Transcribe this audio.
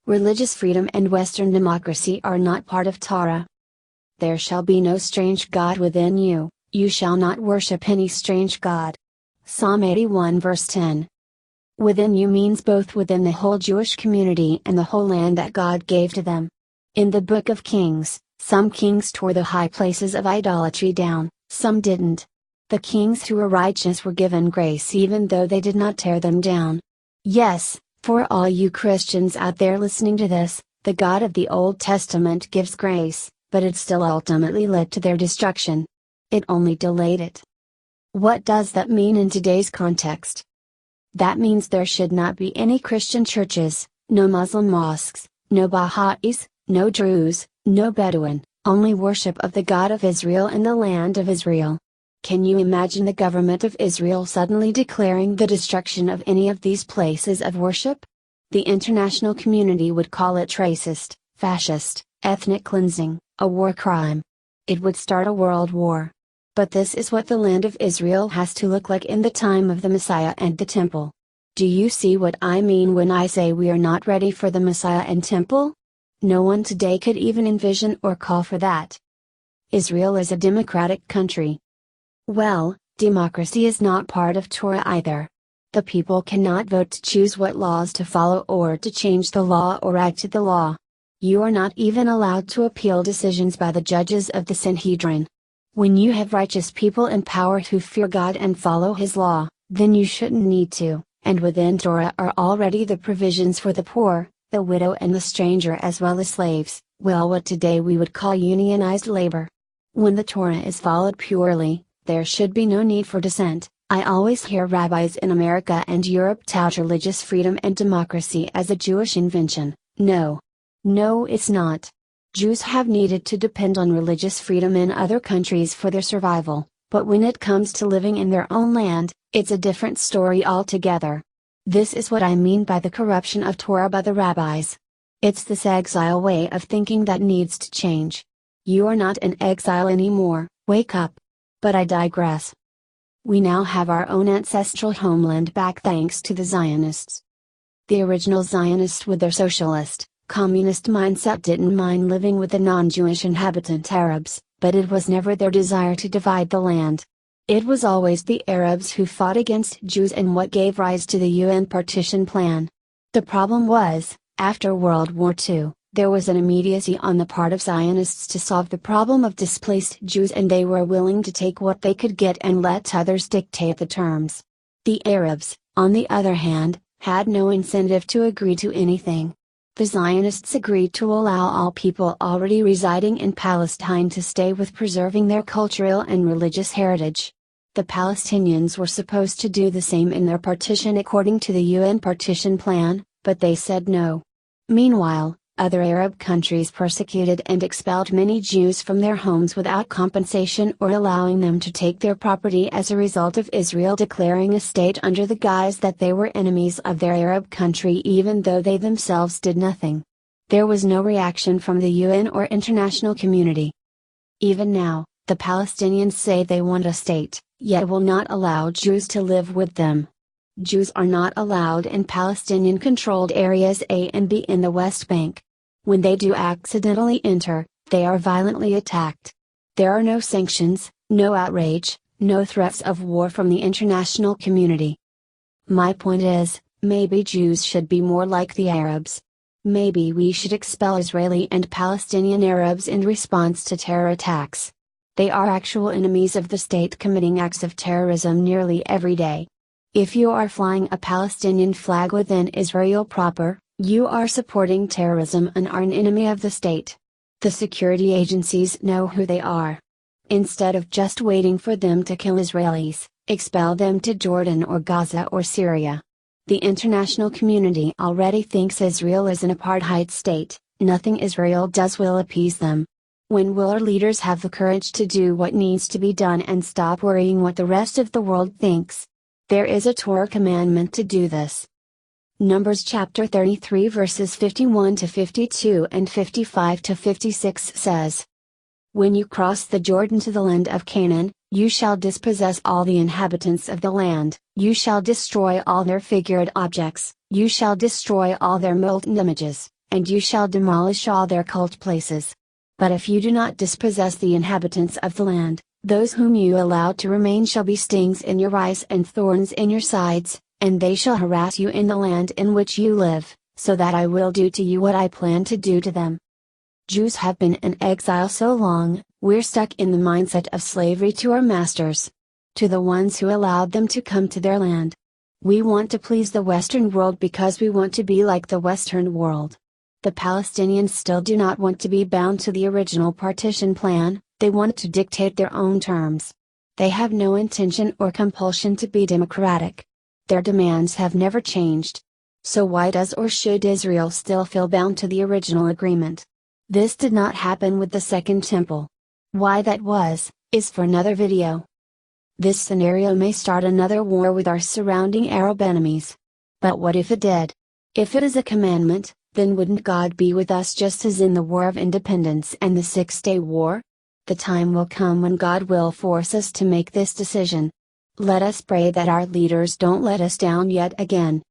Religious freedom and Western democracy are not part of Torah. There shall be no strange god within you, you shall not worship any strange god. Psalm 81 verse 10. Within you means both within the whole Jewish community and the whole land that God gave to them. In the Book of Kings, some kings tore the high places of idolatry down, some didn't. The kings who were righteous were given grace even though they did not tear them down. Yes, for all you Christians out there listening to this, the God of the Old Testament gives grace, but it still ultimately led to their destruction. It only delayed it. What does that mean in today's context? That means there should not be any Christian churches, no Muslim mosques, no Baha'is, no Druze, no Bedouin, only worship of the God of Israel in the land of Israel. Can you imagine the government of Israel suddenly declaring the destruction of any of these places of worship? The international community would call it racist, fascist, ethnic cleansing, a war crime. It would start a world war. But this is what the land of Israel has to look like in the time of the Messiah and the Temple. Do you see what I mean when I say we are not ready for the Messiah and Temple? No one today could even envision or call for that. Israel is a democratic country. Well, democracy is not part of Torah either. The people cannot vote to choose what laws to follow or to change the law or add to the law. You are not even allowed to appeal decisions by the judges of the Sanhedrin. When you have righteous people in power who fear God and follow His law, then you shouldn't need to, and within Torah are already the provisions for the poor, the widow and the stranger as well as slaves, well what today we would call unionized labor. When the Torah is followed purely, there should be no need for dissent. I always hear rabbis in America and Europe tout religious freedom and democracy as a Jewish invention. No. No, it's not. Jews have needed to depend on religious freedom in other countries for their survival, but when it comes to living in their own land, it's a different story altogether. This is what I mean by the corruption of Torah by the rabbis. It's this exile way of thinking that needs to change. You are not in exile anymore, wake up. But I digress. We now have our own ancestral homeland back thanks to the Zionists. The original Zionists with their socialist, communist mindset didn't mind living with the non-Jewish inhabitant Arabs, but it was never their desire to divide the land. It was always the Arabs who fought against Jews and what gave rise to the UN partition plan. The problem was, after World War II, there was an immediacy on the part of Zionists to solve the problem of displaced Jews and they were willing to take what they could get and let others dictate the terms. The Arabs, on the other hand, had no incentive to agree to anything. The Zionists agreed to allow all people already residing in Palestine to stay with preserving their cultural and religious heritage. The Palestinians were supposed to do the same in their partition according to the UN partition plan, but they said no. Meanwhile, other Arab countries persecuted and expelled many Jews from their homes without compensation or allowing them to take their property as a result of Israel declaring a state under the guise that they were enemies of their Arab country even though they themselves did nothing. There was no reaction from the UN or international community. Even now, the Palestinians say they want a state, yet will not allow Jews to live with them. Jews are not allowed in Palestinian-controlled areas A and B in the West Bank. When they do accidentally enter, they are violently attacked. There are no sanctions, no outrage, no threats of war from the international community. My point is, maybe Jews should be more like the Arabs. Maybe we should expel Israeli and Palestinian Arabs in response to terror attacks. They are actual enemies of the state committing acts of terrorism nearly every day. If you are flying a Palestinian flag within Israel proper, you are supporting terrorism and are an enemy of the state. The security agencies know who they are. Instead of just waiting for them to kill Israelis, expel them to Jordan or Gaza or Syria. The international community already thinks Israel is an apartheid state, nothing Israel does will appease them. When will our leaders have the courage to do what needs to be done and stop worrying what the rest of the world thinks? There is a Torah commandment to do this. Numbers chapter 33 verses 51 to 52 and 55 to 56 says, When you cross the Jordan to the land of Canaan, you shall dispossess all the inhabitants of the land, you shall destroy all their figured objects, you shall destroy all their molten images, and you shall demolish all their cult places. But if you do not dispossess the inhabitants of the land, those whom you allow to remain shall be stings in your eyes and thorns in your sides, and they shall harass you in the land in which you live, so that I will do to you what I plan to do to them. Jews have been in exile so long, we're stuck in the mindset of slavery to our masters. To the ones who allowed them to come to their land. We want to please the Western world because we want to be like the Western world. The Palestinians still do not want to be bound to the original partition plan, they want to dictate their own terms. They have no intention or compulsion to be democratic. Their demands have never changed. So why does or should Israel still feel bound to the original agreement? This did not happen with the Second Temple. Why that was, is for another video. This scenario may start another war with our surrounding Arab enemies. But what if it did? If it is a commandment, then wouldn't God be with us just as in the War of Independence and the Six-Day War? The time will come when God will force us to make this decision. Let us pray that our leaders don't let us down yet again.